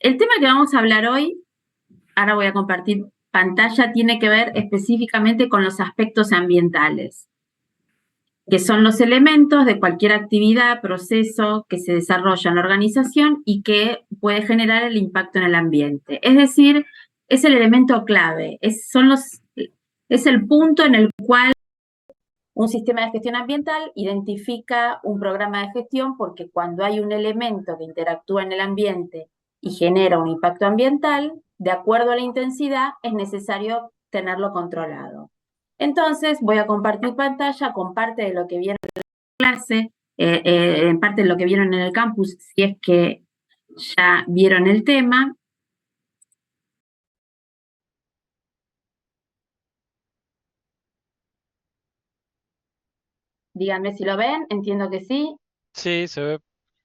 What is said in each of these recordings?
El tema que vamos a hablar hoy, ahora voy a compartir pantalla, tiene que ver específicamente con los aspectos ambientales, que son los elementos de cualquier actividad, proceso que se desarrolla en la organización y que puede generar el impacto en el ambiente. Es decir, es el elemento clave, es el punto en el cual un sistema de gestión ambiental identifica un programa de gestión, porque cuando hay un elemento que interactúa en el ambiente y genera un impacto ambiental, de acuerdo a la intensidad, es necesario tenerlo controlado. Entonces, voy a compartir pantalla con parte de lo que vieron en la clase, en parte de lo que vieron en el campus, si es que ya vieron el tema. Díganme si lo ven, entiendo que sí. Sí, se ve.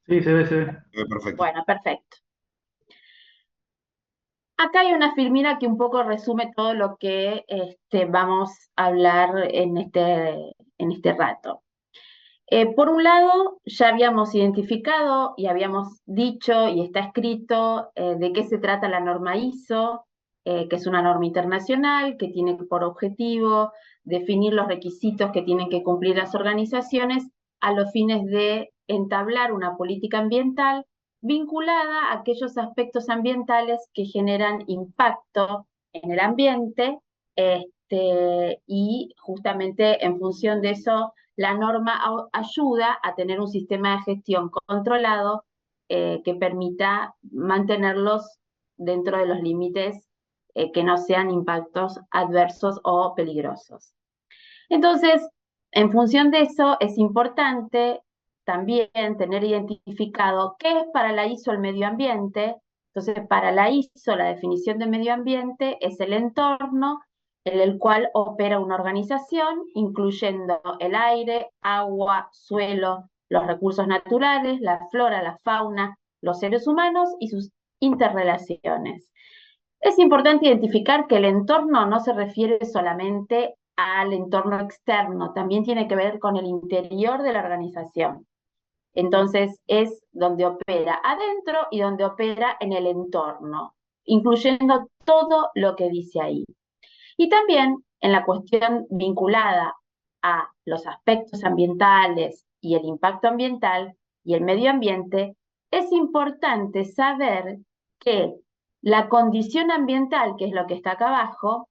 Sí, se ve, se ve. Perfecto. Bueno, perfecto. Acá hay una filmina que un poco resume todo lo que vamos a hablar en este rato. Por un lado, ya habíamos identificado y habíamos dicho y está escrito de qué se trata la norma ISO, que es una norma internacional que tiene por objetivo definir los requisitos que tienen que cumplir las organizaciones a los fines de entablar una política ambiental vinculada a aquellos aspectos ambientales que generan impacto en el ambiente, y justamente en función de eso la norma ayuda a tener un sistema de gestión controlado que permita mantenerlos dentro de los límites que no sean impactos adversos o peligrosos. Entonces, en función de eso, es importante también tener identificado qué es para la ISO el medio ambiente. Entonces, para la ISO, la definición de medio ambiente es el entorno en el cual opera una organización, incluyendo el aire, agua, suelo, los recursos naturales, la flora, la fauna, los seres humanos y sus interrelaciones. Es importante identificar que el entorno no se refiere solamente al entorno externo, también tiene que ver con el interior de la organización. Entonces, es donde opera adentro y donde opera en el entorno, incluyendo todo lo que dice ahí. Y también en la cuestión vinculada a los aspectos ambientales y el impacto ambiental y el medio ambiente, es importante saber que la condición ambiental, que es lo que está acá abajo,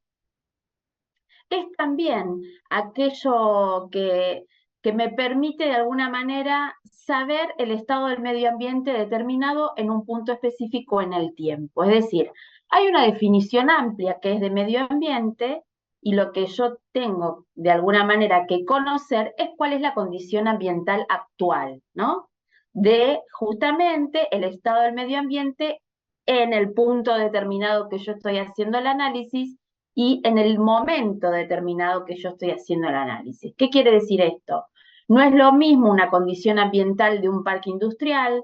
es también aquello que me permite de alguna manera saber el estado del medio ambiente determinado en un punto específico en el tiempo. Es decir, hay una definición amplia que es de medio ambiente y lo que yo tengo de alguna manera que conocer es cuál es la condición ambiental actual, ¿no? De justamente el estado del medio ambiente en el punto determinado que yo estoy haciendo el análisis y en el momento determinado que yo estoy haciendo el análisis. ¿Qué quiere decir esto? No es lo mismo una condición ambiental de un parque industrial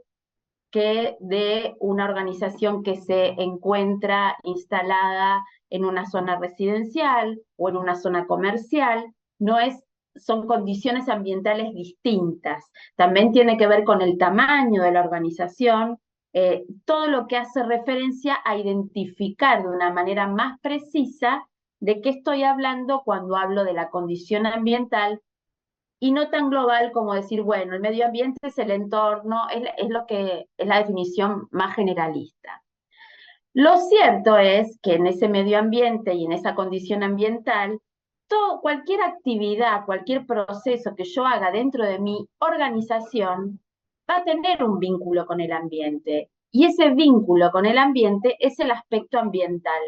que de una organización que se encuentra instalada en una zona residencial o en una zona comercial. No es, son condiciones ambientales distintas. También tiene que ver con el tamaño de la organización, todo lo que hace referencia a identificar de una manera más precisa de qué estoy hablando cuando hablo de la condición ambiental y no tan global como decir, bueno, el medio ambiente es el entorno, es lo que es la definición más generalista. Lo cierto es que en ese medio ambiente y en esa condición ambiental, cualquier actividad, cualquier proceso que yo haga dentro de mi organización va a tener un vínculo con el ambiente. Y ese vínculo con el ambiente es el aspecto ambiental.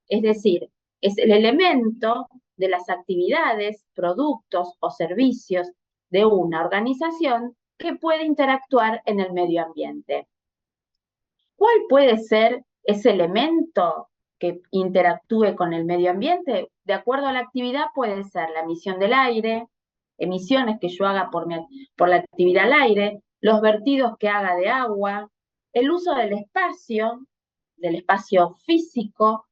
Es decir, es el elemento de las actividades, productos o servicios de una organización que puede interactuar en el medio ambiente. ¿Cuál puede ser ese elemento que interactúe con el medio ambiente? De acuerdo a la actividad puede ser la emisión del aire, emisiones que yo haga por la actividad al aire, los vertidos que haga de agua, el uso del espacio físico,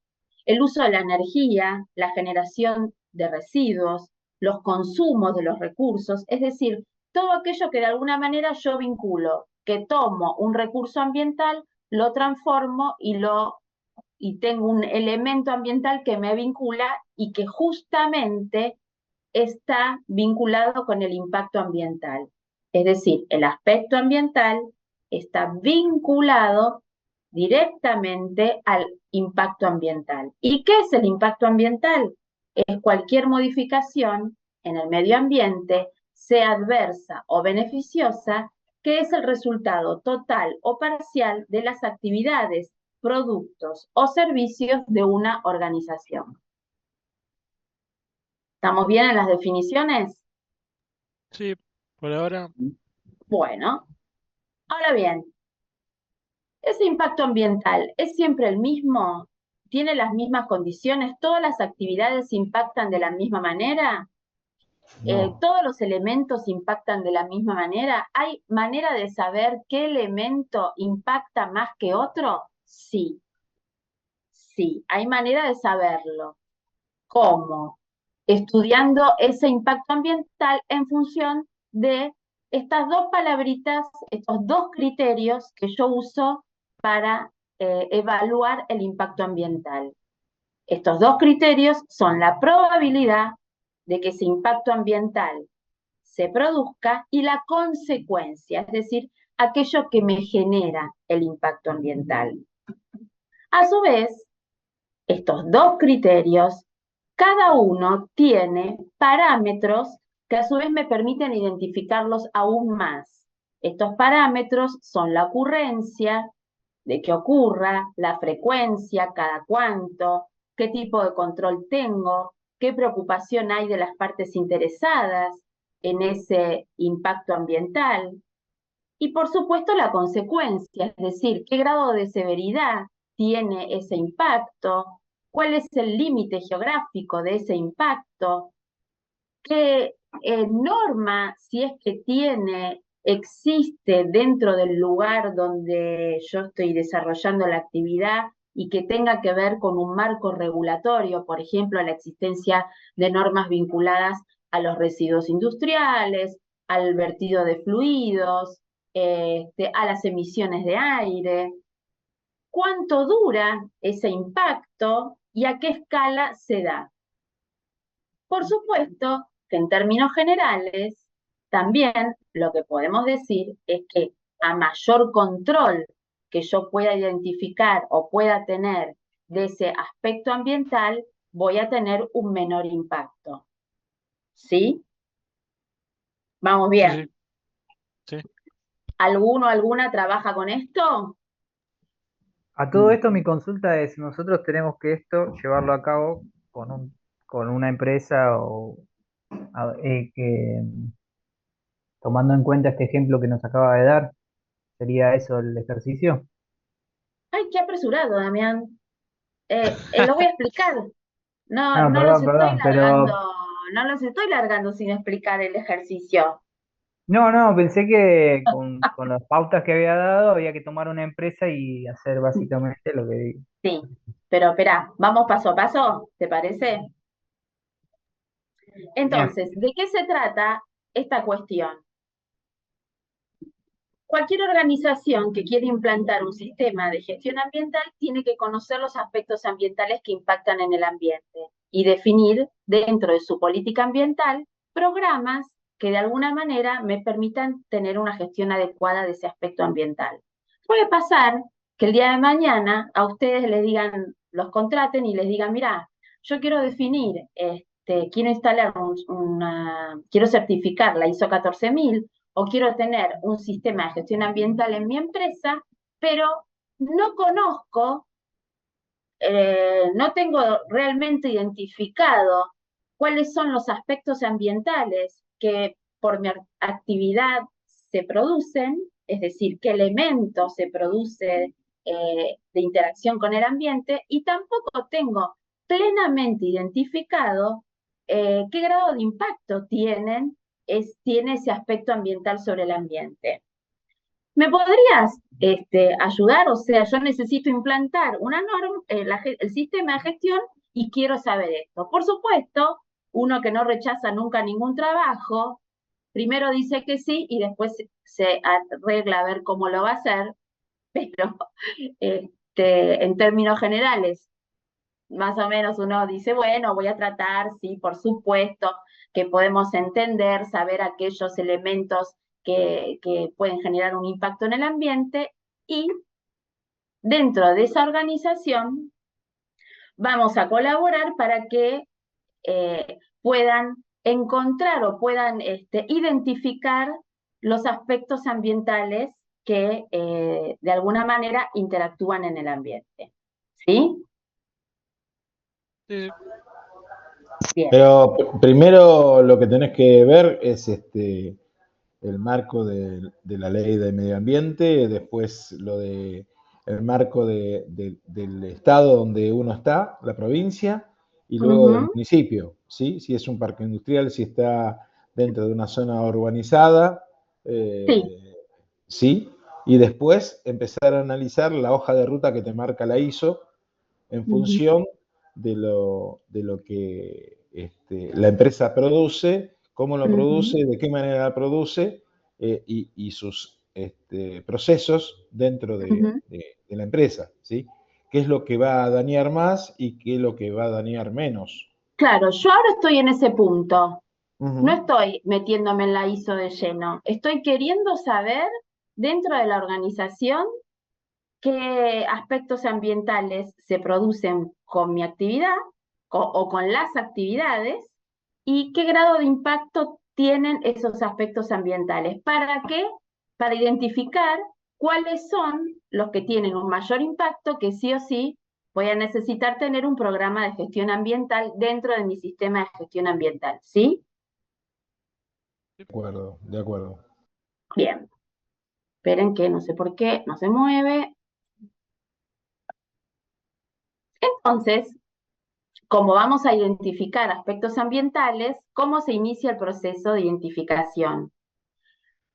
el uso de la energía, la generación de residuos, los consumos de los recursos, es decir, todo aquello que de alguna manera yo vinculo, que tomo un recurso ambiental, lo transformo y tengo un elemento ambiental que me vincula y que justamente está vinculado con el impacto ambiental. Es decir, el aspecto ambiental está vinculado directamente al impacto ambiental. ¿Y qué es el impacto ambiental? Es cualquier modificación en el medio ambiente, sea adversa o beneficiosa, que es el resultado total o parcial de las actividades, productos o servicios de una organización. ¿Estamos bien en las definiciones? Sí, por ahora. Bueno, ahora bien, ¿ese impacto ambiental es siempre el mismo? ¿Tiene las mismas condiciones? ¿Todas las actividades impactan de la misma manera? No. ¿Todos los elementos impactan de la misma manera? ¿Hay manera de saber qué elemento impacta más que otro? Sí, sí, hay manera de saberlo. ¿Cómo? Estudiando ese impacto ambiental en función de estas dos palabritas, estos dos criterios que yo uso para evaluar el impacto ambiental. Estos dos criterios son la probabilidad de que ese impacto ambiental se produzca y la consecuencia, es decir, aquello que me genera el impacto ambiental. A su vez, estos dos criterios, cada uno tiene parámetros que a su vez me permiten identificarlos aún más. Estos parámetros son la ocurrencia, de que ocurra, la frecuencia, cada cuánto, qué tipo de control tengo, qué preocupación hay de las partes interesadas en ese impacto ambiental. Y por supuesto la consecuencia, es decir, qué grado de severidad tiene ese impacto, cuál es el límite geográfico de ese impacto, qué norma, si es que tiene, existe dentro del lugar donde yo estoy desarrollando la actividad y que tenga que ver con un marco regulatorio, por ejemplo, la existencia de normas vinculadas a los residuos industriales, al vertido de fluidos, a las emisiones de aire, cuánto dura ese impacto y a qué escala se da. Por supuesto que en términos generales, también lo que podemos decir es que a mayor control que yo pueda identificar o pueda tener de ese aspecto ambiental, voy a tener un menor impacto. ¿Sí? Vamos Sí, bien. sí, sí. ¿Alguno o alguna trabaja con esto? A todo esto mi consulta es, nosotros tenemos que esto llevarlo a cabo con una empresa que, tomando en cuenta este ejemplo que nos acaba de dar, ¿sería eso el ejercicio? Ay, qué apresurado, Damián. Lo voy a explicar. No, No, no los perdón, estoy perdón, largando, pero no los estoy largando sin explicar el ejercicio. no, pensé que con las pautas que había dado había que tomar una empresa y hacer básicamente lo que digo. Sí, pero espera, vamos paso a paso, ¿te parece? Genial. Entonces, ¿de qué se trata esta cuestión? Cualquier organización que quiere implantar un sistema de gestión ambiental tiene que conocer los aspectos ambientales que impactan en el ambiente y definir dentro de su política ambiental programas que de alguna manera me permitan tener una gestión adecuada de ese aspecto ambiental. Puede pasar que el día de mañana a ustedes les digan, los contraten y les digan, mira, yo quiero definir, quiero instalar quiero certificar la ISO 14000 o quiero tener un sistema de gestión ambiental en mi empresa, pero no conozco, no tengo realmente identificado cuáles son los aspectos ambientales que por mi actividad se producen, es decir, qué elementos se produce de interacción con el ambiente, y tampoco tengo plenamente identificado qué grado de impacto tiene ese aspecto ambiental sobre el ambiente. ¿Me podrías ayudar? O sea, yo necesito implantar una norma, el sistema de gestión y quiero saber esto. Por supuesto, uno que no rechaza nunca ningún trabajo, primero dice que sí y después se arregla a ver cómo lo va a hacer. pero en términos generales, más o menos uno dice, bueno, voy a tratar, sí, por supuesto, que podemos entender, saber aquellos elementos que pueden generar un impacto en el ambiente y dentro de esa organización vamos a colaborar para que puedan encontrar o puedan identificar los aspectos ambientales que de alguna manera interactúan en el ambiente. ¿Sí? Sí, Bien. Pero primero lo que tenés que ver es el marco de la ley de medio ambiente, después el marco del estado donde uno está, la provincia, y luego del municipio, ¿sí? Si es un parque industrial, si está dentro de una zona urbanizada, Sí. sí, y después empezar a analizar la hoja de ruta que te marca la ISO en función de lo que la empresa produce, cómo lo produce, de qué manera lo produce y sus procesos dentro de la empresa, ¿sí? ¿Qué es lo que va a dañar más y qué es lo que va a dañar menos? Claro, yo ahora estoy en ese punto. No Ujú. estoy metiéndome en la ISO de lleno. Estoy queriendo saber dentro de la organización qué aspectos ambientales se producen con mi actividad o con las actividades y qué grado de impacto tienen esos aspectos ambientales. ¿Para qué? Para identificar cuáles son los que tienen un mayor impacto que sí o sí voy a necesitar tener un programa de gestión ambiental dentro de mi sistema de gestión ambiental. ¿Sí? De acuerdo, de acuerdo. Bien. Esperen que no sé por qué no se mueve. Entonces, como vamos a identificar aspectos ambientales, ¿cómo se inicia el proceso de identificación?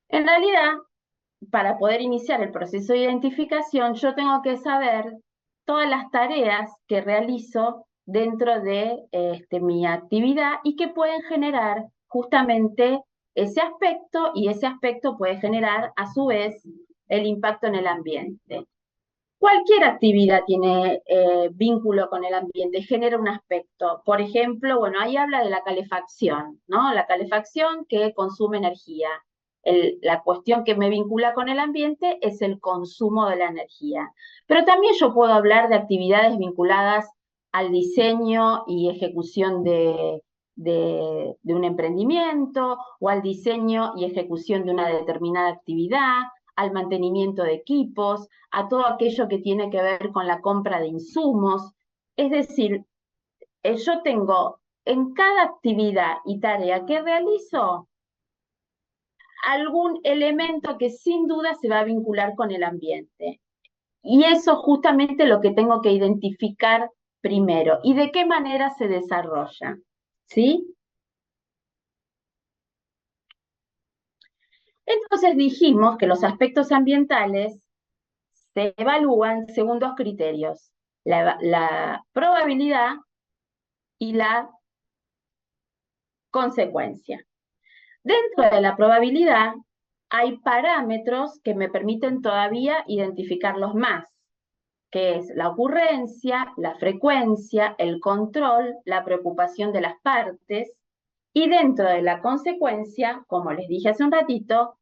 En realidad, para poder iniciar el proceso de identificación, yo tengo que saber todas las tareas que realizo dentro de mi actividad y que pueden generar justamente ese aspecto y ese aspecto puede generar a su vez el impacto en el ambiente. Cualquier actividad tiene vínculo con el ambiente, genera un aspecto. Por ejemplo, bueno, ahí habla de la calefacción, ¿no? La calefacción que consume energía. La cuestión que me vincula con el ambiente es el consumo de la energía. Pero también yo puedo hablar de actividades vinculadas al diseño y ejecución de un emprendimiento o al diseño y ejecución de una determinada actividad, al mantenimiento de equipos, a todo aquello que tiene que ver con la compra de insumos. Es decir, yo tengo en cada actividad y tarea que realizo algún elemento que sin duda se va a vincular con el ambiente. Y eso justamente lo que tengo que identificar primero. ¿Y de qué manera se desarrolla? ¿Sí? Entonces dijimos que los aspectos ambientales se evalúan según dos criterios, la probabilidad y la consecuencia. Dentro de la probabilidad hay parámetros que me permiten todavía identificarlos más, que es la ocurrencia, la frecuencia, el control, la preocupación de las partes, y dentro de la consecuencia, como les dije hace un ratito,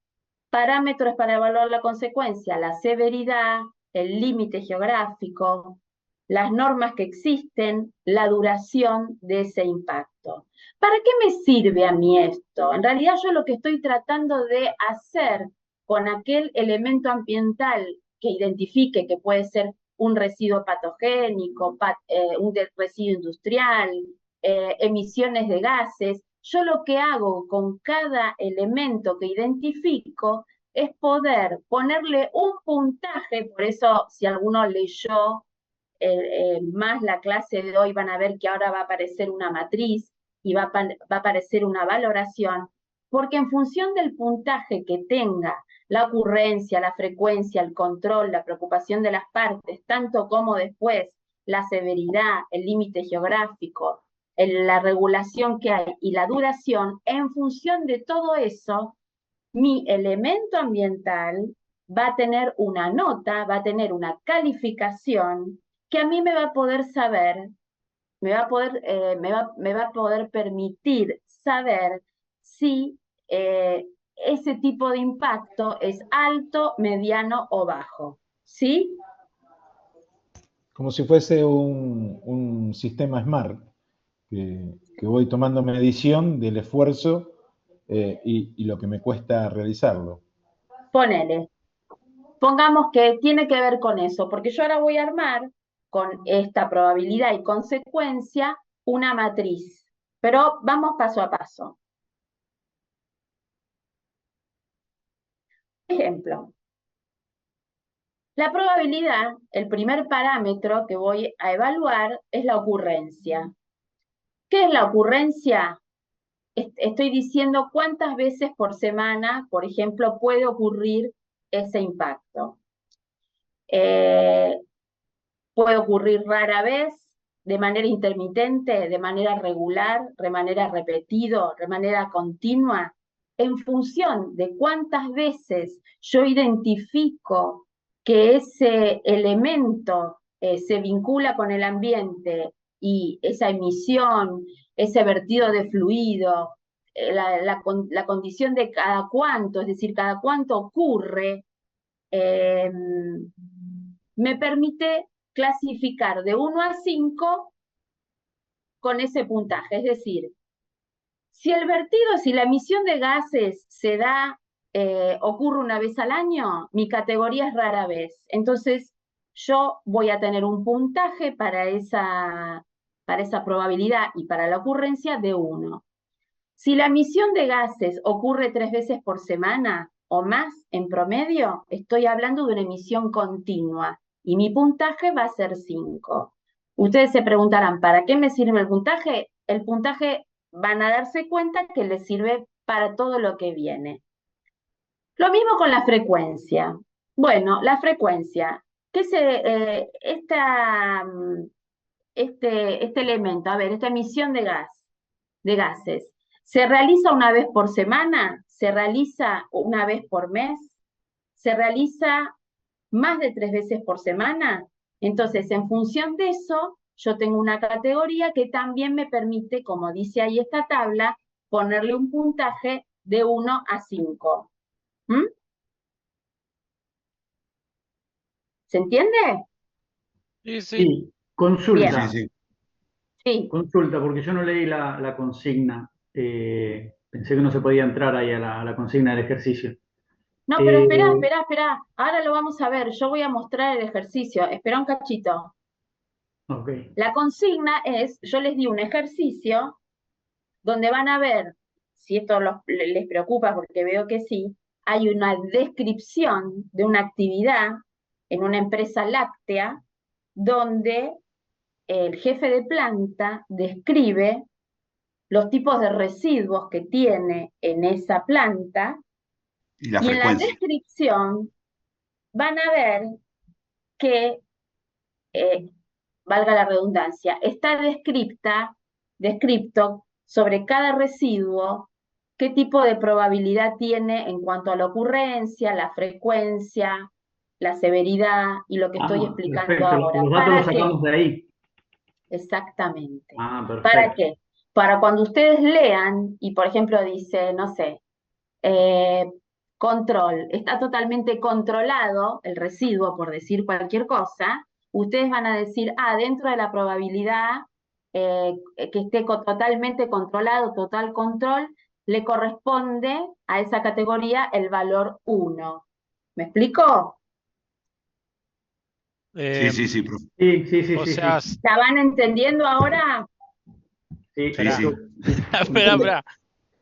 parámetros para evaluar la consecuencia, la severidad, el límite geográfico, las normas que existen, la duración de ese impacto. ¿Para qué me sirve a mí esto? En realidad yo lo que estoy tratando de hacer con aquel elemento ambiental que identifique que puede ser un residuo patogénico, un residuo industrial, emisiones de gases, yo lo que hago con cada elemento que identifico es poder ponerle un puntaje, por eso si alguno leyó más la clase de hoy van a ver que ahora va a aparecer una matriz y va a aparecer una valoración, porque en función del puntaje que tenga la ocurrencia, la frecuencia, el control, la preocupación de las partes, tanto como después la severidad, el límite geográfico, la regulación que hay y la duración, en función de todo eso, mi elemento ambiental va a tener una nota, va a tener una calificación que a mí me va a poder saber, me va a poder permitir saber si ese tipo de impacto es alto, mediano o bajo. ¿Sí? Como si fuese un sistema SMART, que voy tomando medición del esfuerzo y lo que me cuesta realizarlo. Ponele. Pongamos que tiene que ver con eso, porque yo ahora voy a armar con esta probabilidad y consecuencia una matriz. Pero vamos paso a paso. Ejemplo. La probabilidad, el primer parámetro que voy a evaluar es la ocurrencia. ¿Qué es la ocurrencia? Estoy diciendo cuántas veces por semana, por ejemplo, puede ocurrir ese impacto. Puede ocurrir rara vez, de manera intermitente, de manera regular, de manera repetido, de manera continua, en función de cuántas veces yo identifico que ese elemento se vincula con el ambiente y esa emisión, ese vertido de fluido, la condición de cada cuánto, es decir, cada cuánto ocurre, me permite clasificar de 1 a 5 con ese puntaje. Es decir, si el vertido, si la emisión de gases se da, ocurre una vez al año, mi categoría es rara vez. Entonces, yo voy a tener un puntaje para esa probabilidad y para la ocurrencia de 1. Si la emisión de gases ocurre 3 veces por semana o más en promedio, estoy hablando de una emisión continua y mi puntaje va a ser 5. Ustedes se preguntarán, ¿para qué me sirve el puntaje? El puntaje van a darse cuenta que les sirve para todo lo que viene. Lo mismo con la frecuencia. Bueno, la frecuencia, este elemento, a ver, esta emisión de gases, ¿se realiza una vez por semana? ¿Se realiza una vez por mes? ¿Se realiza más de 3 veces por semana? Entonces, en función de eso, yo tengo una categoría que también me permite, como dice ahí esta tabla, ponerle un puntaje de 1 a 5. ¿Mm? ¿Se entiende? Sí, sí. Sí, consulta. Bien. Sí, sí. Sí. Consulta, porque yo no leí la consigna. Pensé que no se podía entrar ahí a la consigna del ejercicio. No, pero Eh, espera. Ahora lo vamos a ver. Yo voy a mostrar el ejercicio. Espera un cachito. ok. La consigna es, yo les di un ejercicio donde van a ver, si esto les preocupa porque veo que sí, hay una descripción de una actividad en una empresa láctea donde el jefe de planta describe los tipos de residuos que tiene en esa planta Y la y en la frecuencia. descripción van a ver que, valga la redundancia, está descripto sobre cada residuo qué tipo de probabilidad tiene en cuanto a la ocurrencia, la frecuencia, la severidad y lo que estoy explicando Perfecto. ahora. Los datos los ¿Para qué? sacamos de ahí. Exactamente. ¿Para Perfecto. qué? Para cuando ustedes lean y, por ejemplo, dice, no sé, control, está totalmente controlado el residuo, por decir cualquier cosa, ustedes van a decir, dentro de la probabilidad que esté totalmente controlado, total control, le corresponde a esa categoría el valor 1. ¿Me explico? Sí, sí, profe. Sí. O sea, ¿La van entendiendo ahora? Sí, Sí, sí. espera.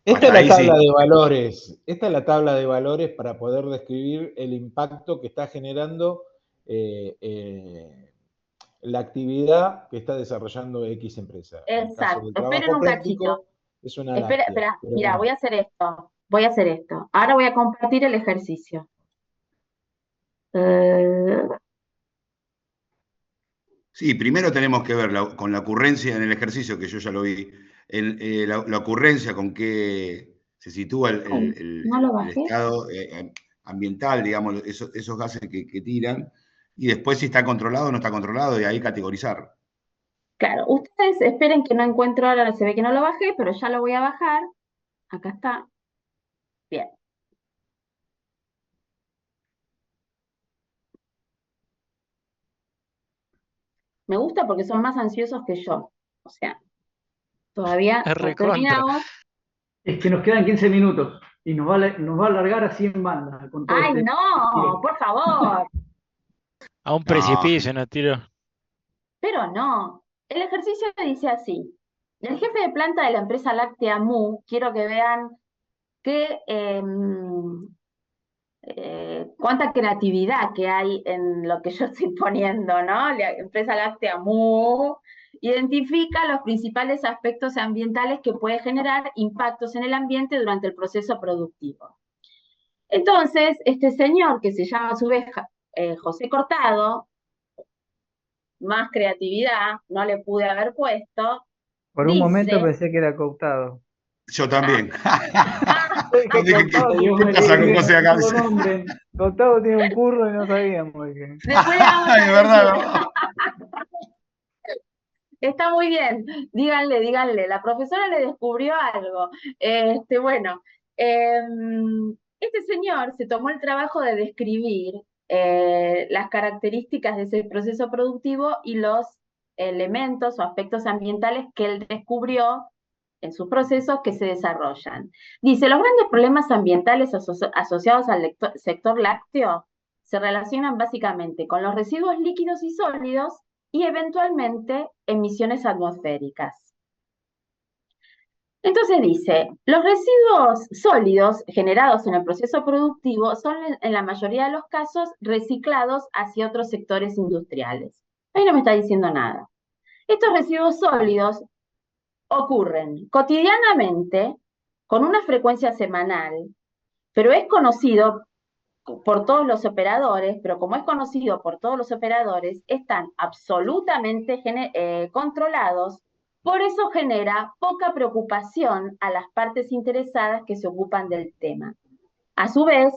Esta Hasta es la ahí tabla sí. de valores. Esta es la tabla de valores para poder describir el impacto que está generando la actividad que está desarrollando X empresa. En el caso Exacto. del Esperen trabajo un cachito. práctico, es una Espera, láctea. Pero mira, bueno. voy a hacer esto. Ahora voy a compartir el ejercicio. Sí, primero tenemos que ver con la ocurrencia en el ejercicio, que yo ya lo vi, la ocurrencia con qué se sitúa Ay, ¿no lo el bajé? estado, ambiental, digamos, esos gases que tiran, y después si está controlado o no está controlado, y ahí categorizar. Claro, ustedes esperen que no encuentro ahora, se ve que no lo bajé, pero ya lo voy a bajar. Acá está. Bien. Me gusta porque son más ansiosos que yo. O sea, todavía Es no recontra. terminamos. Es que nos quedan 15 minutos y nos va a alargar a 100 bandas con todo ¡Ay, este no! tiro. ¡Por favor! A un No, precipicio nos tiró. Pero no. El ejercicio dice así. El jefe de planta de la empresa láctea Mu, quiero que vean qué, cuánta creatividad que hay en lo que yo estoy poniendo, ¿no? La empresa láctea Mu identifica los principales aspectos ambientales que puede generar impactos en el ambiente durante el proceso productivo. Entonces, este señor, que se llama a su vez José Cortado, más creatividad, no le pude haber puesto, Por un momento dice, pensé que era cooptado. yo también. Yo dije, Yo dije, cooptado, Dios ¿qué me pasa con libre, José acá? no lo nombren. cooptado tiene un curro y no sabíamos. Dije. después le vamos Ay, a de verdad, decir, ¿verdad? está muy bien, díganle, la profesora le descubrió algo. Bueno, este señor se tomó el trabajo de describir las características de ese proceso productivo y los elementos o aspectos ambientales que él descubrió en sus procesos que se desarrollan. Dice, los grandes problemas ambientales asociados al sector lácteo se relacionan básicamente con los residuos líquidos y sólidos y eventualmente emisiones atmosféricas. Entonces dice, los residuos sólidos generados en el proceso productivo son en la mayoría de los casos reciclados hacia otros sectores industriales. Ahí no me está diciendo nada. Estos residuos sólidos ocurren cotidianamente con una frecuencia semanal, pero es conocido por todos los operadores, pero como es conocido por todos los operadores, están absolutamente controlados, por eso genera poca preocupación a las partes interesadas que se ocupan del tema. A su vez,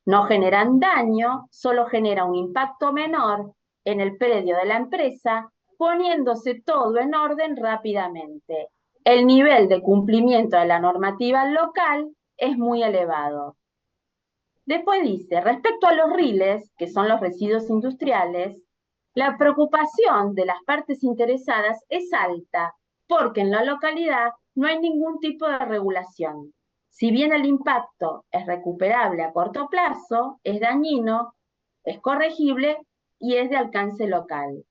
no generan daño, solo genera un impacto menor en el predio de la empresa, poniéndose todo en orden rápidamente. El nivel de cumplimiento de la normativa local es muy elevado. Después dice, respecto a los riles, que son los residuos industriales, la preocupación de las partes interesadas es alta, porque en la localidad no hay ningún tipo de regulación. Si bien el impacto es recuperable a corto plazo, es dañino, es corregible y es de alcance local.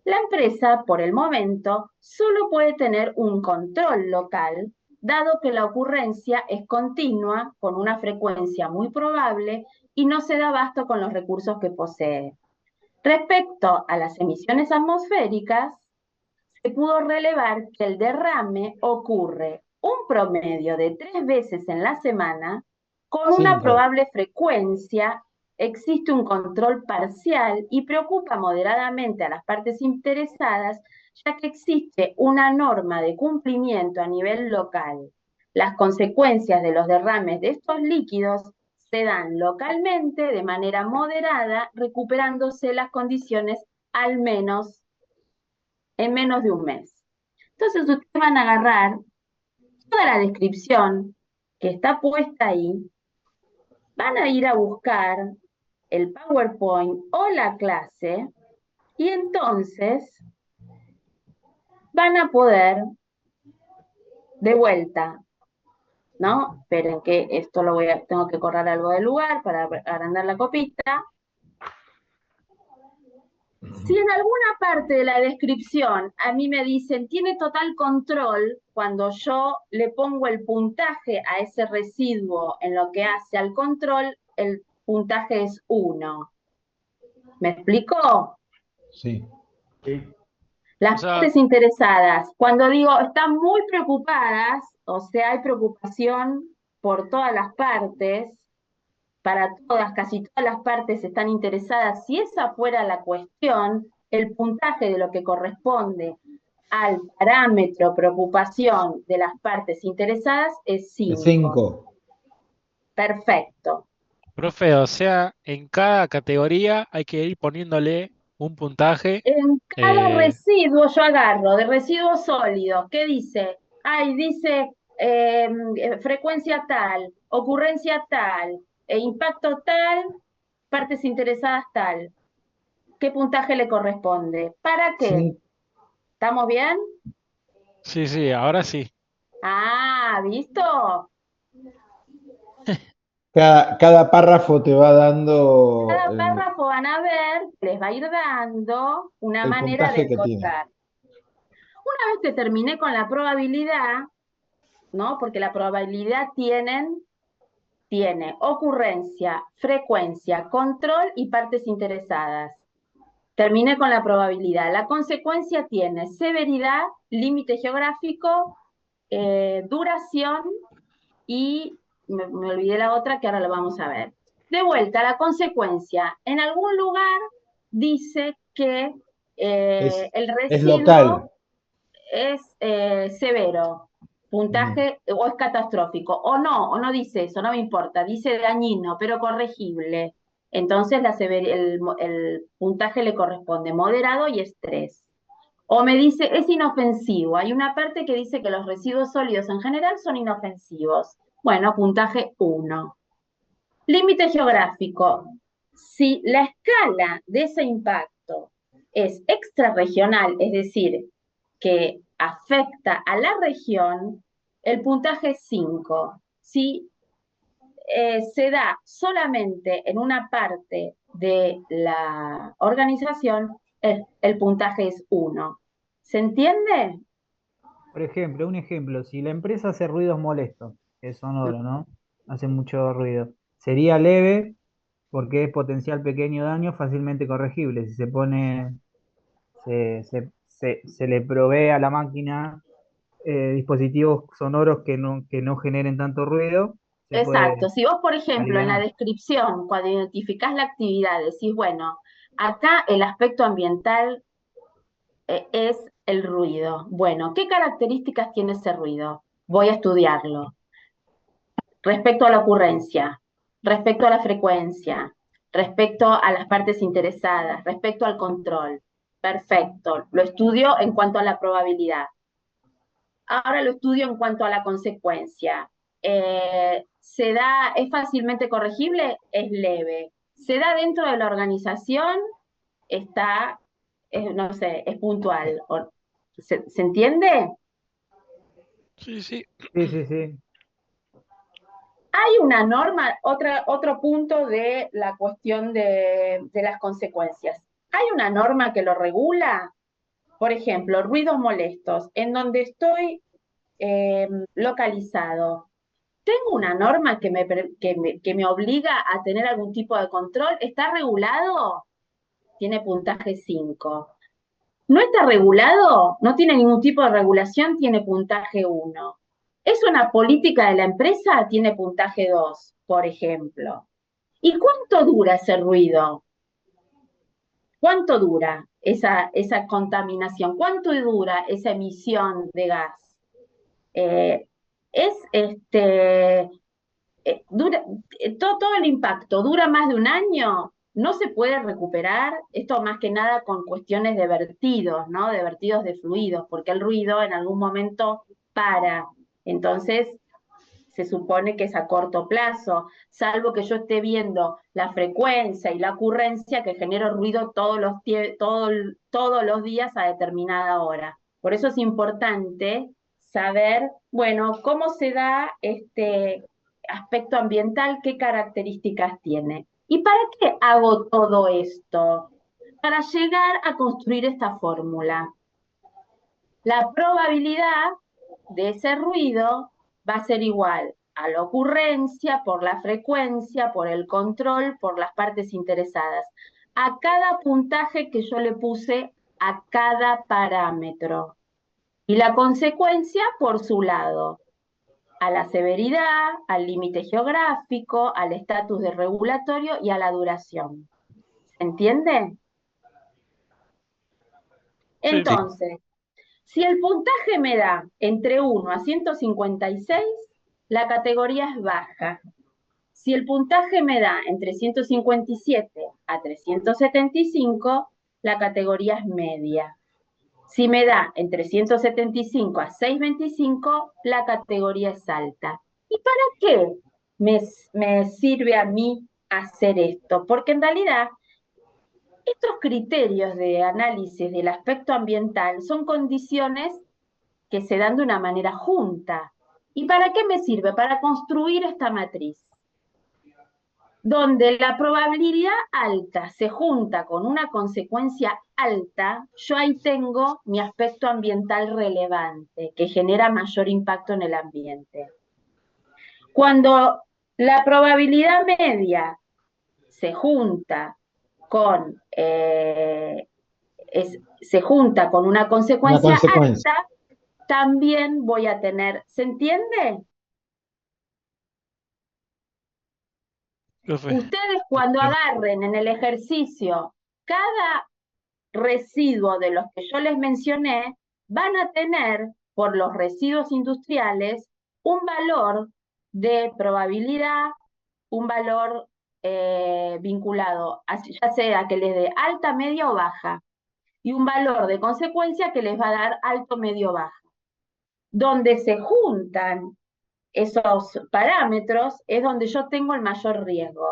La empresa, por el momento, solo puede tener un control local, dado que la ocurrencia es continua, con una frecuencia muy probable, y no se da abasto con los recursos que posee. Respecto a las emisiones atmosféricas, se pudo relevar que el derrame ocurre un promedio de 3 veces en la semana, con una 5. probable frecuencia. Existe un control parcial y preocupa moderadamente a las partes interesadas, ya que existe una norma de cumplimiento a nivel local. Las consecuencias de los derrames de estos líquidos se dan localmente de manera moderada, recuperándose las condiciones al menos en menos de un mes. Entonces ustedes van a agarrar toda la descripción que está puesta ahí, van a ir a buscar el PowerPoint o la clase y entonces van a poder de vuelta, ¿no? Esperen que esto tengo que correr algo del lugar para agrandar la copita. Si en alguna parte de la descripción a mí me dicen tiene total control, cuando yo le pongo el puntaje a ese residuo en lo que hace al control, el puntaje es 1. ¿Me explico? Sí. Sí. Las O sea, partes interesadas, cuando digo están muy preocupadas, o sea, hay preocupación por todas las partes, para todas, casi todas las partes están interesadas. Si esa fuera la cuestión, el puntaje de lo que corresponde al parámetro preocupación de las partes interesadas es 5. 5. Perfecto. Profe, o sea, en cada categoría hay que ir poniéndole un puntaje. En cada eh, residuo yo agarro, de residuos sólidos, ¿qué dice? Ay, dice frecuencia tal, ocurrencia tal, impacto tal, partes interesadas tal. ¿Qué puntaje le corresponde? ¿Para qué? Sin- ¿Estamos bien? sí, sí, ahora sí. Ah, ¿visto? cada párrafo te va dando Cada párrafo van a ver, les va a ir dando una el manera de puntaje que tiene. encontrar. Una vez que terminé con la probabilidad, ¿no? Porque la probabilidad tiene ocurrencia, frecuencia, control y partes interesadas. Terminé con la probabilidad. La consecuencia tiene severidad, límite geográfico, duración y me olvidé la otra que ahora lo vamos a ver. De vuelta, la consecuencia. En algún lugar dice que Es, el es residuo local. es severo, Ujú. puntaje o es catastrófico, o no dice eso, no me importa, dice dañino, pero corregible. Entonces el puntaje le corresponde moderado y estrés. O me dice, es inofensivo. Hay una parte que dice que los residuos sólidos en general son inofensivos. Bueno, puntaje 1. Límite geográfico. Si la escala de ese impacto es extrarregional, es decir, que afecta a la región, el puntaje es 5. Si se da solamente en una parte de la organización, el puntaje es 1. ¿Se entiende? Por ejemplo, un ejemplo, si la empresa hace ruidos molestos, que es sonoro, ¿no? Hace mucho ruido. Sería leve porque es potencial pequeño daño fácilmente corregible. Si se pone, se le provee a la máquina dispositivos sonoros que no generen tanto ruido, se Exacto. puede Si vos, por ejemplo, en la alivianar. descripción, cuando identificás la actividad, decís, bueno, acá el aspecto ambiental es el ruido. Bueno, ¿qué características tiene ese ruido? Voy a estudiarlo. Respecto a la ocurrencia, respecto a la frecuencia, respecto a las partes interesadas, respecto al control. Perfecto. Lo estudio en cuanto a la probabilidad. Ahora lo estudio en cuanto a la consecuencia. ¿Es fácilmente corregible? Es leve. ¿Se da dentro de la organización? No sé, es puntual. ¿Se entiende? Sí, sí. Sí, sí, sí. Hay una norma, otro punto de la cuestión de las consecuencias. Hay una norma que lo regula, por ejemplo, ruidos molestos, en donde estoy localizado. ¿Tengo una norma que me obliga a tener algún tipo de control? ¿Está regulado? Tiene puntaje 5. ¿No está regulado? ¿No tiene ningún tipo de regulación? Tiene puntaje 1. ¿Es una política de la empresa? Tiene puntaje 2, por ejemplo. ¿Y cuánto dura ese ruido? ¿Cuánto dura esa contaminación? ¿Cuánto dura esa emisión de gas? Eh, es este, dura, todo el impacto dura más de un año, no se puede recuperar, esto más que nada con cuestiones de vertidos, ¿no? De vertidos de fluidos, porque el ruido en algún momento para. Entonces, se supone que es a corto plazo, salvo que yo esté viendo la frecuencia y la ocurrencia que genero ruido todos los días a determinada hora. Por eso es importante saber, bueno, cómo se da este aspecto ambiental, qué características tiene. ¿Y para qué hago todo esto? Para llegar a construir esta fórmula. La probabilidad de ese ruido va a ser igual a la ocurrencia, por la frecuencia, por el control, por las partes interesadas, a cada puntaje que yo le puse a cada parámetro. Y la consecuencia por su lado, a la severidad, al límite geográfico, al estatus de regulatorio y a la duración. ¿Se entiende? Sí, Sí. Entonces, si el puntaje me da entre 1 a 156, la categoría es baja. Si el puntaje me da entre 157 a 375, la categoría es media. Si me da entre 175 a 625, la categoría es alta. ¿Y para qué me sirve a mí hacer esto? Porque en realidad estos criterios de análisis del aspecto ambiental son condiciones que se dan de una manera junta. ¿Y para qué me sirve? Para construir esta matriz, donde la probabilidad alta se junta con una consecuencia alta, yo ahí tengo mi aspecto ambiental relevante, que genera mayor impacto en el ambiente. Cuando la probabilidad media se junta con, una consecuencia alta, también voy a tener, ¿se entiende? Ustedes cuando agarren en el ejercicio cada residuo de los que yo les mencioné, van a tener, por los residuos industriales, un valor de probabilidad, un valor vinculado, ya sea que les dé alta, media o baja, y un valor de consecuencia que les va a dar alto, medio, baja. Donde se juntan esos parámetros es donde yo tengo el mayor riesgo.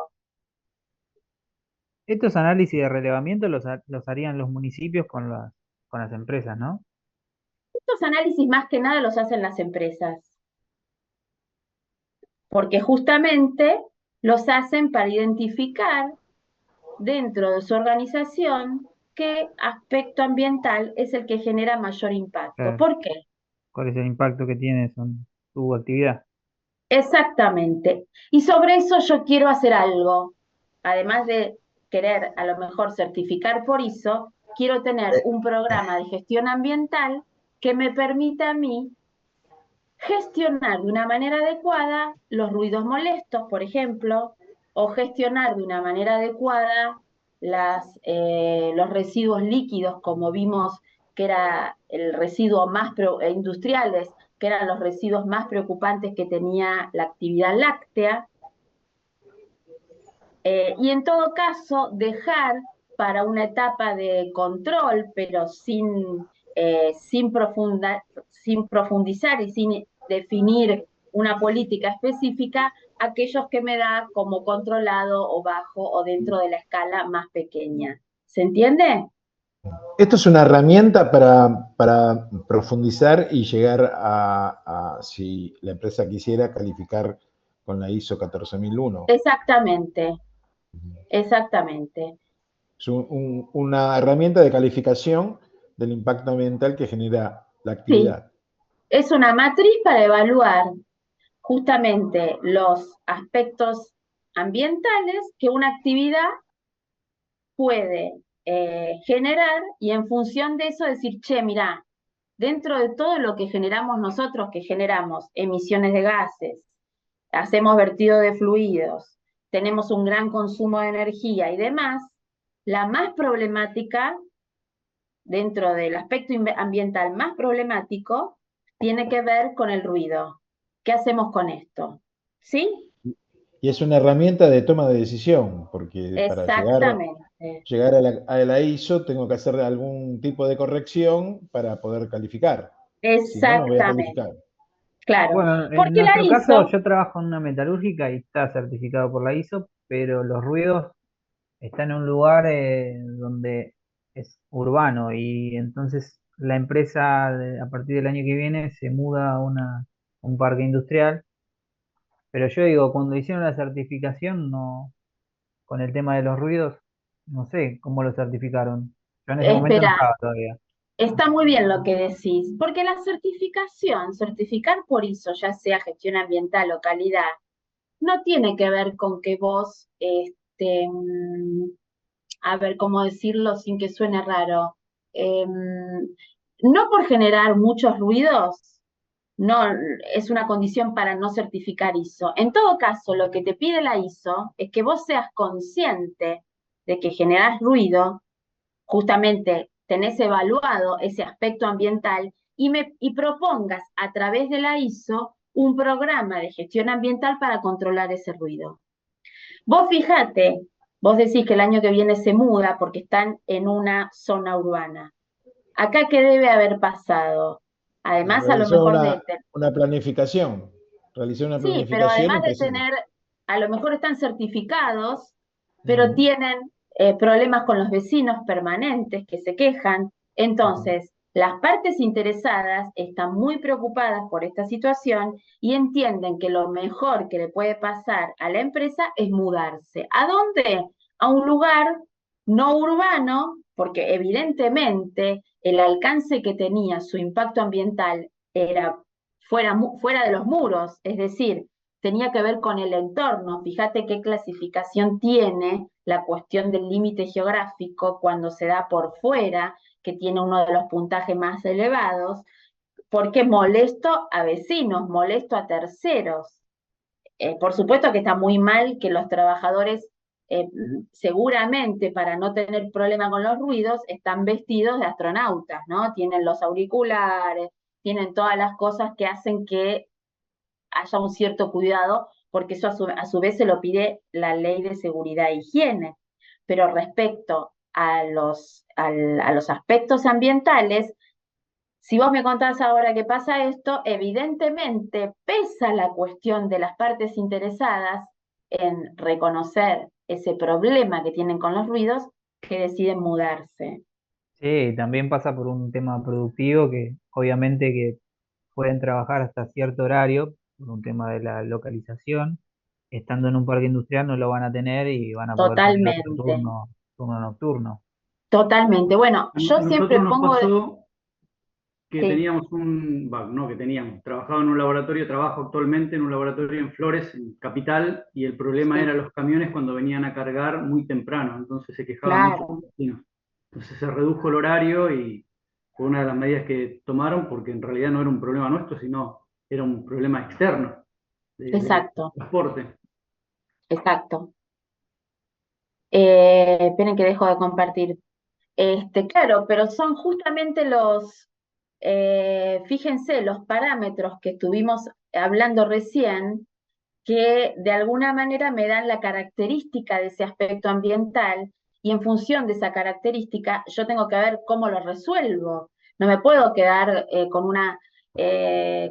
Estos análisis de relevamiento los harían los municipios con las empresas, ¿no? Estos análisis más que nada los hacen las empresas, porque justamente los hacen para identificar dentro de su organización qué aspecto ambiental es el que genera mayor impacto. Claro. ¿Por qué? ¿Cuál es el impacto que tiene su actividad? Exactamente. Y sobre eso yo quiero hacer algo. Además de querer a lo mejor certificar por ISO, quiero tener un programa de gestión ambiental que me permita a mí gestionar de una manera adecuada los ruidos molestos, por ejemplo, o gestionar de una manera adecuada los residuos líquidos, como vimos que era el residuo más industriales, que eran los residuos más preocupantes que tenía la actividad láctea. Y en todo caso, dejar para una etapa de control, pero sin profundizar y sin definir una política específica, aquellos que me da como controlado o bajo o dentro de la escala más pequeña. ¿Se entiende? Esto es una herramienta para profundizar y llegar a si la empresa quisiera calificar con la ISO 14001. Exactamente, exactamente. Es una herramienta de calificación del impacto ambiental que genera la actividad. Sí, es una matriz para evaluar justamente los aspectos ambientales que una actividad puede generar y en función de eso decir, che, mirá, dentro de todo lo que generamos nosotros, que generamos emisiones de gases, hacemos vertido de fluidos, tenemos un gran consumo de energía y demás, la más problemática, dentro del aspecto ambiental más problemático, tiene que ver con el ruido. ¿Qué hacemos con esto? ¿Sí? Y es una herramienta de toma de decisión, porque para Exactamente. llegar a la ISO tengo que hacer algún tipo de corrección para poder calificar. Si no, no voy a Exactamente. calificar. Claro. Bueno, en Porque la nuestro ISO, caso yo trabajo en una metalúrgica y está certificado por la ISO, pero los ruidos están en un lugar donde es urbano y entonces la empresa a partir del año que viene se muda a un parque industrial. Pero yo digo, cuando hicieron la certificación, no, con el tema de los ruidos, no sé cómo lo certificaron. Yo en ese momento no espera, estaba todavía. está muy bien lo que decís, porque la certificación, certificar por ISO, ya sea gestión ambiental o calidad, no tiene que ver con que vos, a ver cómo decirlo sin que suene raro, no por generar muchos ruidos, no es una condición para no certificar ISO. En todo caso, lo que te pide la ISO es que vos seas consciente de que generás ruido, justamente tenés evaluado ese aspecto ambiental y propongas a través de la ISO un programa de gestión ambiental para controlar ese ruido. Vos fijate, vos decís que el año que viene se muda porque están en una zona urbana. Acá, ¿qué debe haber pasado? Además, a lo Realizó mejor una planificación. Realicé una sí, pero planificación además y de presenté. tener, a lo mejor están certificados, pero Ujú. tienen problemas con los vecinos permanentes que se quejan. Ujú. Entonces, las partes interesadas están muy preocupadas por esta situación y entienden que lo mejor que le puede pasar a la empresa es mudarse. ¿A dónde? A un lugar no urbano, porque evidentemente el alcance que tenía su impacto ambiental era fuera de los muros, es decir, tenía que ver con el entorno. Fíjate qué clasificación tiene la cuestión del límite geográfico cuando se da por fuera, que tiene uno de los puntajes más elevados, porque molesto a vecinos, molesto a terceros. Por supuesto que está muy mal que los trabajadores, eh, seguramente para no tener problema con los ruidos, están vestidos de astronautas, ¿no? Tienen los auriculares, tienen todas las cosas que hacen que haya un cierto cuidado, porque eso a su vez se lo pide la ley de seguridad e higiene. Pero respecto a los aspectos ambientales, si vos me contás ahora que pasa esto, evidentemente pesa la cuestión de las partes interesadas en reconocer ese problema que tienen con los ruidos, que deciden mudarse. Sí, también pasa por un tema productivo que obviamente que pueden trabajar hasta cierto horario, por un tema de la localización. Estando en un parque industrial no lo van a tener y van a poder tener otro Totalmente, turno nocturno. totalmente. Bueno, A yo siempre nosotros nos pongo, pasó que sí, teníamos no que teníamos, trabajaba en un laboratorio, trabajo actualmente en un laboratorio en Flores, en Capital, y el problema sí, era los camiones cuando venían a cargar muy temprano, entonces se quejaban mucho claro. los vecinos. Entonces se redujo el horario y fue una de las medidas que tomaron porque en realidad no era un problema nuestro, sino era un problema externo de Exacto, transporte. exacto. Esperen que dejo de compartir. Claro, pero son justamente fíjense, los parámetros que estuvimos hablando recién, que de alguna manera me dan la característica de ese aspecto ambiental y en función de esa característica yo tengo que ver cómo lo resuelvo. No me puedo quedar con una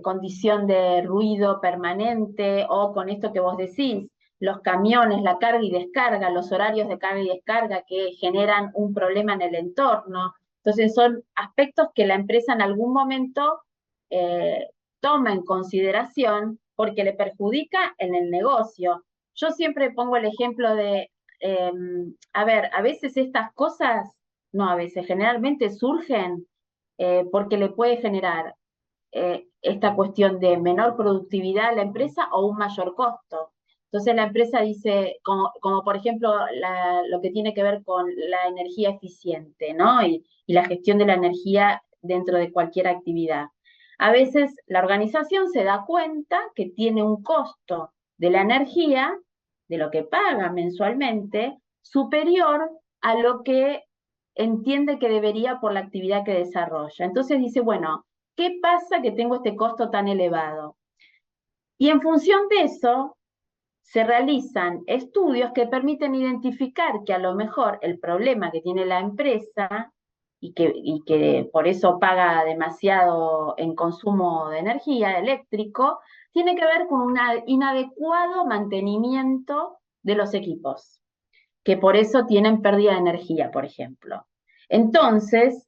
condición de ruido permanente o con esto que vos decís, los camiones, la carga y descarga, los horarios de carga y descarga que generan un problema en el entorno. Entonces son aspectos que la empresa en algún momento eh, toma en consideración porque le perjudica en el negocio. Yo siempre pongo el ejemplo de, eh, a ver, a veces estas cosas, no a veces, generalmente surgen porque le puede generar esta cuestión de menor productividad a la empresa o un mayor costo. Entonces la empresa dice, como por ejemplo lo que tiene que ver con la energía eficiente, ¿no? Y la gestión de la energía dentro de cualquier actividad. A veces la organización se da cuenta que tiene un costo de la energía, de lo que paga mensualmente, superior a lo que entiende que debería por la actividad que desarrolla. Entonces dice, bueno, ¿qué pasa que tengo este costo tan elevado? Y en función de eso, se realizan estudios que permiten identificar que a lo mejor el problema que tiene la empresa y que por eso paga demasiado en consumo de energía eléctrico, tiene que ver con un inadecuado mantenimiento de los equipos que por eso tienen pérdida de energía, por ejemplo. Entonces,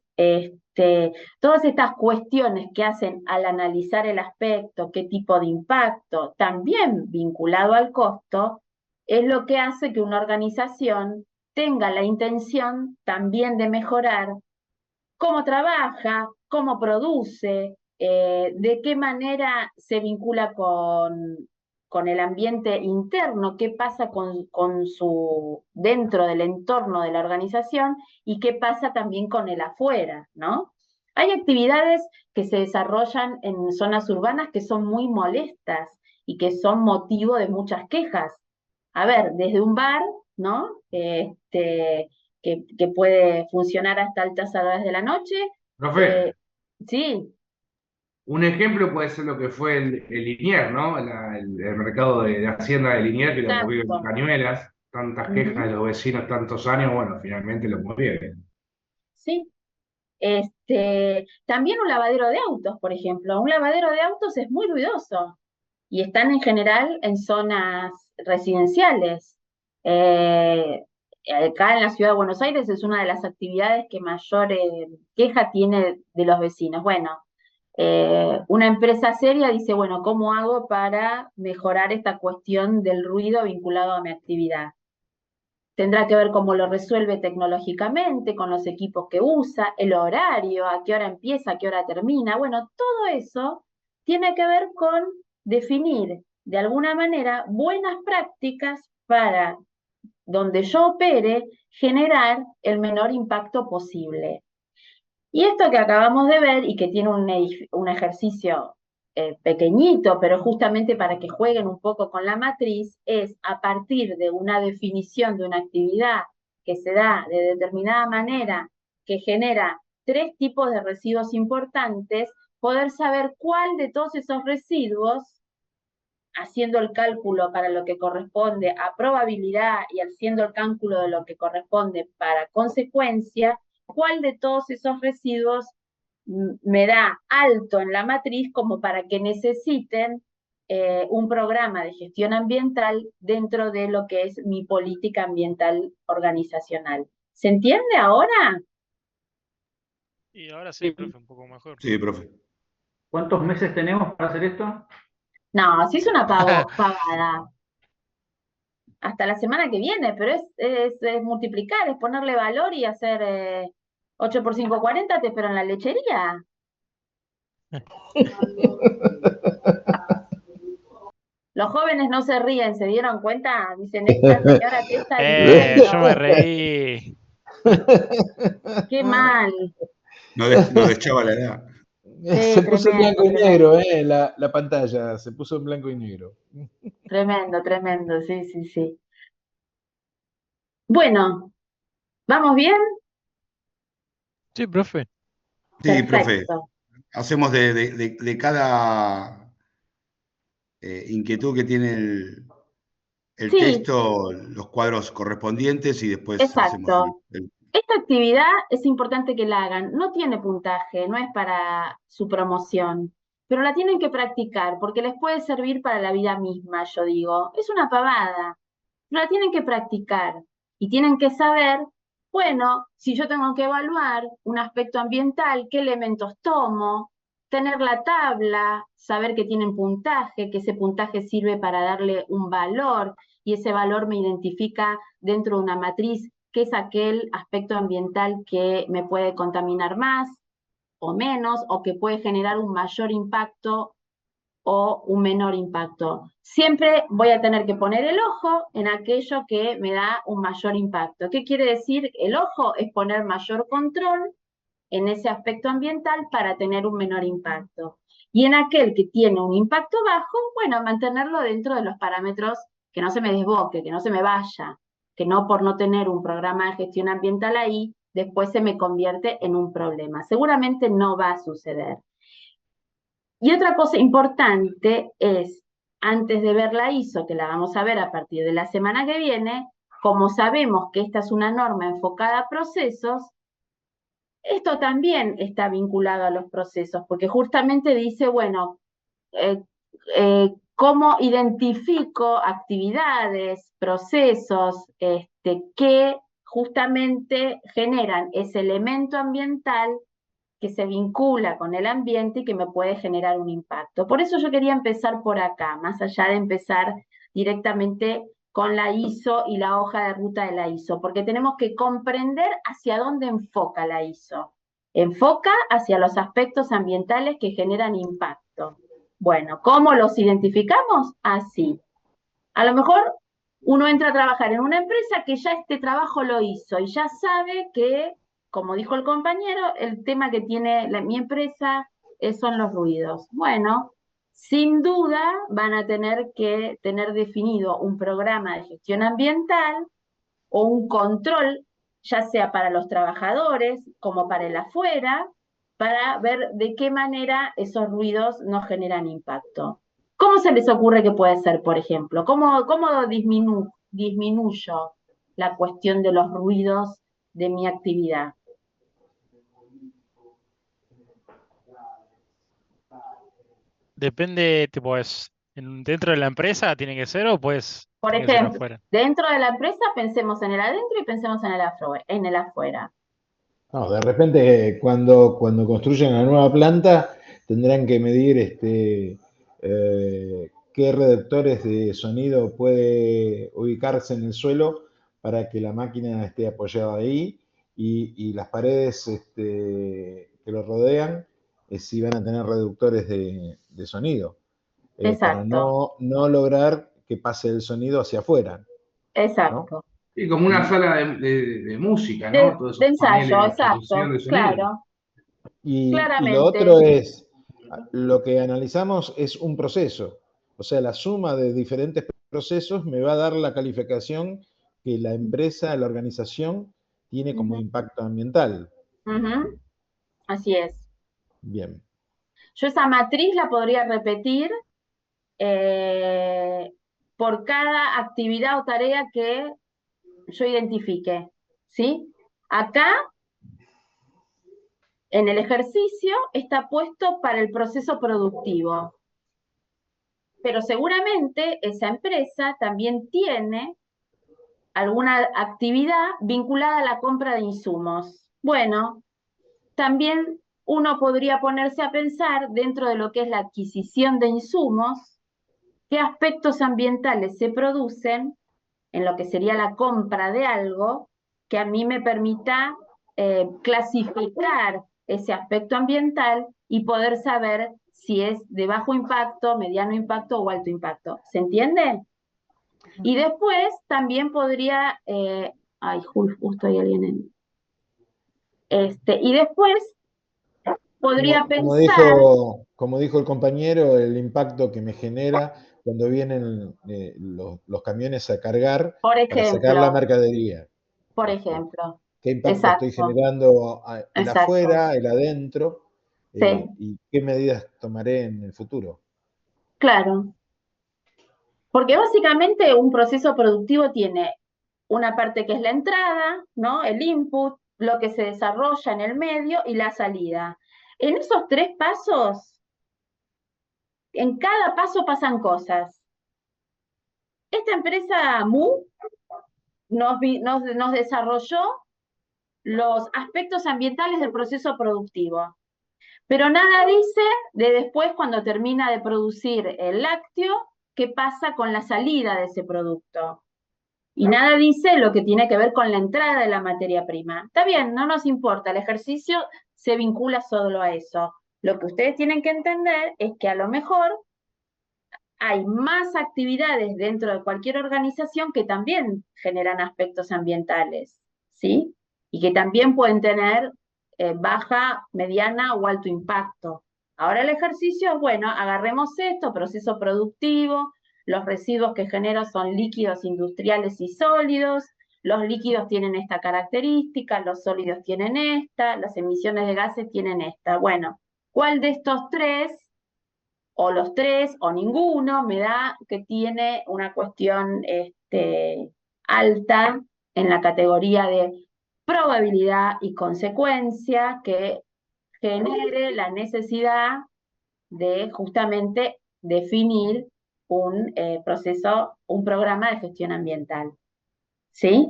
todas estas cuestiones que hacen al analizar el aspecto, qué tipo de impacto, también vinculado al costo, es lo que hace que una organización tenga la intención también de mejorar cómo trabaja, cómo produce, de qué manera se vincula con el ambiente interno, qué pasa con su, dentro del entorno de la organización y qué pasa también con el afuera, ¿no? Hay actividades que se desarrollan en zonas urbanas que son muy molestas y que son motivo de muchas quejas. A ver, desde un bar, ¿no? Que puede funcionar hasta altas horas de la noche. Profe, Eh, sí, un ejemplo puede ser lo que fue el Liniers, ¿no? El mercado de Hacienda de Liniers que le ocurrió en exacto, Cañuelas. tantas quejas de los vecinos tantos años, bueno, finalmente lo movieron. Sí. También un lavadero de autos, por ejemplo. Un lavadero de autos es muy ruidoso y están en general en zonas residenciales. Eh, Acá en la ciudad de Buenos Aires es una de las actividades que mayor queja tiene de los vecinos. Bueno, una empresa seria dice, bueno, ¿cómo hago para mejorar esta cuestión del ruido vinculado a mi actividad? Tendrá que ver cómo lo resuelve tecnológicamente, con los equipos que usa, el horario, a qué hora empieza, a qué hora termina. Bueno, todo eso tiene que ver con definir de alguna manera buenas prácticas para donde yo opere generar el menor impacto posible. Y esto que acabamos de ver y que tiene un ejercicio pequeñito, pero justamente para que jueguen un poco con la matriz, es a partir de una definición de una actividad que se da de determinada manera, que genera 3 tipos de residuos importantes, poder saber cuál de todos esos residuos, haciendo el cálculo para lo que corresponde a probabilidad y haciendo el cálculo de lo que corresponde para consecuencia, cuál de todos esos residuos me da alto en la matriz como para que necesiten un programa de gestión ambiental dentro de lo que es mi política ambiental organizacional. ¿Se entiende ahora? Y ahora sí, profe, un poco mejor. Sí, profe. ¿Cuántos meses tenemos para hacer esto? No, sí es una pavada. Hasta la semana que viene, pero es multiplicar, es ponerle valor y hacer 8 por 5, 40, te espero en la lechería. Los jóvenes no se ríen, ¿se dieron cuenta? Dicen, esta señora te está Yo diciendo, me reí. qué mal. Nos deschaba la edad. Sí, Se puso en blanco tremendo, y negro, tremendo. la pantalla, se puso en blanco y negro. Tremendo, tremendo, sí, sí, sí. Bueno, ¿vamos bien? Sí, profe. Sí, profe. Perfecto. Hacemos de cada inquietud que tiene el Sí, texto, los cuadros correspondientes y después hacemos exacto. Esta actividad es importante que la hagan. No tiene puntaje, no es para su promoción, pero la tienen que practicar porque les puede servir para la vida misma, yo digo. Es una pavada, pero la tienen que practicar y tienen que saber, bueno, si yo tengo que evaluar un aspecto ambiental, qué elementos tomo, tener la tabla, saber que tienen puntaje, que ese puntaje sirve para darle un valor y ese valor me identifica dentro de una matriz qué es aquel aspecto ambiental que me puede contaminar más o menos, o que puede generar un mayor impacto o un menor impacto. Siempre voy a tener que poner el ojo en aquello que me da un mayor impacto. ¿Qué quiere decir? El ojo es poner mayor control en ese aspecto ambiental para tener un menor impacto. Y en aquel que tiene un impacto bajo, bueno, mantenerlo dentro de los parámetros, que no se me desboque, que no se me vaya, que no por no tener un programa de gestión ambiental ahí, después se me convierte en un problema. Seguramente no va a suceder. Y otra cosa importante es, antes de ver la ISO, que la vamos a ver a partir de la semana que viene, como sabemos que esta es una norma enfocada a procesos, esto también está vinculado a los procesos, porque justamente dice, bueno, cómo identifico actividades, procesos que justamente generan ese elemento ambiental que se vincula con el ambiente y que me puede generar un impacto. Por eso yo quería empezar por acá, más allá de empezar directamente con la ISO y la hoja de ruta de la ISO, porque tenemos que comprender hacia dónde enfoca la ISO. Enfoca hacia los aspectos ambientales que generan impacto. Bueno, ¿cómo los identificamos? Así. A lo mejor uno entra a trabajar en una empresa que ya este trabajo lo hizo y ya sabe que, como dijo el compañero, el tema que tiene mi empresa son los ruidos. Bueno, sin duda van a tener que tener definido un programa de gestión ambiental o un control, ya sea para los trabajadores como para el afuera, para ver de qué manera esos ruidos no generan impacto. ¿Cómo se les ocurre que puede ser, por ejemplo? ¿Cómo disminuyo la cuestión de los ruidos de mi actividad? Depende, tipo, dentro de la empresa tiene que ser o pues Por tiene que ser ejemplo, afuera. dentro de la empresa pensemos en el adentro y pensemos en el afuera. No, de repente, cuando construyen la nueva planta, tendrán que medir qué reductores de sonido puede ubicarse en el suelo para que la máquina esté apoyada ahí y las paredes que lo rodean, si van a tener reductores de sonido, para Exacto, no lograr que pase el sonido hacia afuera, ¿no? exacto. Y como una Y, sala de música, ¿no? Todos De esos ensayo, paneles de reducción exacto, de sonido. claro, Y lo claramente. otro es, lo que analizamos es un proceso. O sea, la suma de diferentes procesos me va a dar la calificación que la empresa, la organización, tiene como Ujú, impacto ambiental. ujú, así es. Bien. Yo esa matriz la podría repetir eh, por cada actividad o tarea que yo identifique, ¿sí? Acá, en el ejercicio, está puesto para el proceso productivo, pero seguramente esa empresa también tiene alguna actividad vinculada a la compra de insumos. Bueno, también uno podría ponerse a pensar dentro de lo que es la adquisición de insumos, qué aspectos ambientales se producen en lo que sería la compra de algo que a mí me permita clasificar ese aspecto ambiental y poder saber si es de bajo impacto, mediano impacto o alto impacto. ¿Se entiende? Y después también podría, ay, justo hay alguien y después podría Como pensar, como dijo el compañero, el impacto que me genera cuando vienen los camiones a cargar para sacar la por mercadería. Este, ejemplo, ¿Qué impacto estoy exacto, generando el exacto, afuera, el adentro? sí, ¿Y qué medidas tomaré en el futuro? claro. Porque básicamente un proceso productivo tiene una parte que es la entrada, ¿no? El input, lo que se desarrolla en el medio y la salida. En esos tres pasos, en cada paso pasan cosas. Esta empresa MU nos desarrolló los aspectos ambientales del proceso productivo, pero nada dice de después cuando termina de producir el lácteo, qué pasa con la salida de ese producto. Y nada dice lo que tiene que ver con la entrada de la materia prima. Está bien, no nos importa, el ejercicio se vincula solo a eso. Lo que ustedes tienen que entender es que a lo mejor hay más actividades dentro de cualquier organización que también generan aspectos ambientales, ¿sí? Y que también pueden tener baja, mediana o alto impacto. Ahora el ejercicio es, bueno, agarremos esto, proceso productivo, los residuos que genera son líquidos industriales y sólidos, los líquidos tienen esta característica, los sólidos tienen esta, las emisiones de gases tienen esta. Bueno, ¿cuál de estos tres o los tres o ninguno me da que tiene una cuestión alta en la categoría de probabilidad y consecuencia que genere la necesidad de justamente definir un proceso, un programa de gestión ambiental? ¿Sí?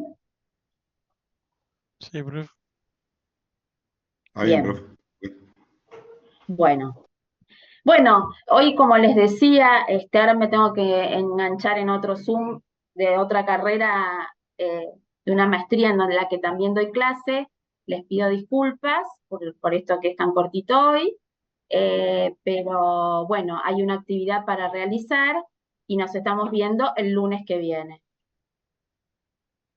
Sí, profe. Está bien, Bien, profe. bueno. Bueno, hoy como les decía, ahora me tengo que enganchar en otro Zoom de otra carrera, de una maestría en la que también doy clase. Les pido disculpas por esto que es tan cortito hoy, pero bueno, hay una actividad para realizar y nos estamos viendo el lunes que viene.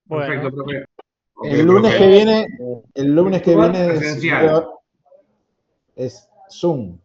Perfecto, Bueno, profe. Ok, El lunes que profe. Eh, viene, el lunes que Virtual, viene presencial. es Zoom.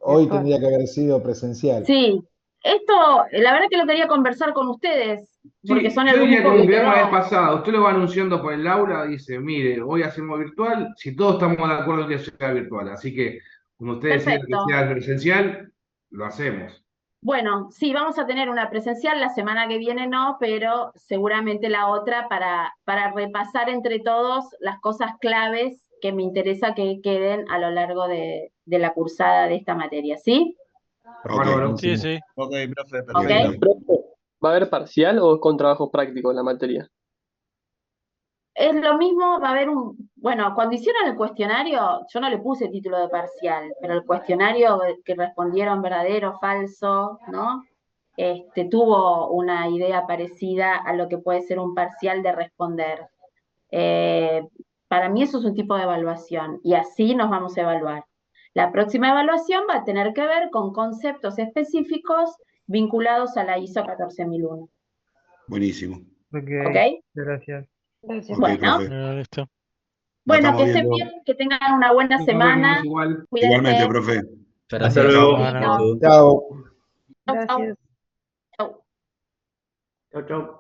Hoy Virtual. tendría que haber sido presencial. sí, esto, la verdad que lo quería conversar con ustedes, porque Sí, son el yo diría grupo como que quedamos la vez quedó. pasada. Usted lo va anunciando por el aula, dice, mire, hoy hacemos virtual. Si todos estamos de acuerdo en que sea virtual. Así que, como usted decide que Perfecto. sea presencial, lo hacemos. Bueno, sí, vamos a tener una presencial, la semana que viene no, pero seguramente la otra para repasar entre todos las cosas claves que me interesa que queden a lo largo de la cursada de esta materia, ¿sí? Ok, Bárbaro. Sí, sí. Ok, profe, ¿Ok? perfecto. Profe, ¿va a haber parcial o con trabajos prácticos la materia? Es lo mismo, va a haber bueno, cuando hicieron el cuestionario, yo no le puse título de parcial, pero el cuestionario que respondieron verdadero, falso, ¿no? Tuvo una idea parecida a lo que puede ser un parcial de responder. Eh, para mí eso es un tipo de evaluación y así nos vamos a evaluar. La próxima evaluación va a tener que ver con conceptos específicos vinculados a la ISO 14001. Buenísimo. Ok, ¿Ok? gracias. Ok, Bueno, profe. Listo. Nos bueno, estamos que estén viendo. bien, que tengan una buena Nos vemos semana. igual. Igualmente, Cuídense. profe. Hasta Hasta luego. luego. Bueno. Chau, Chao. chau. Gracias. Chau. Chau, chau.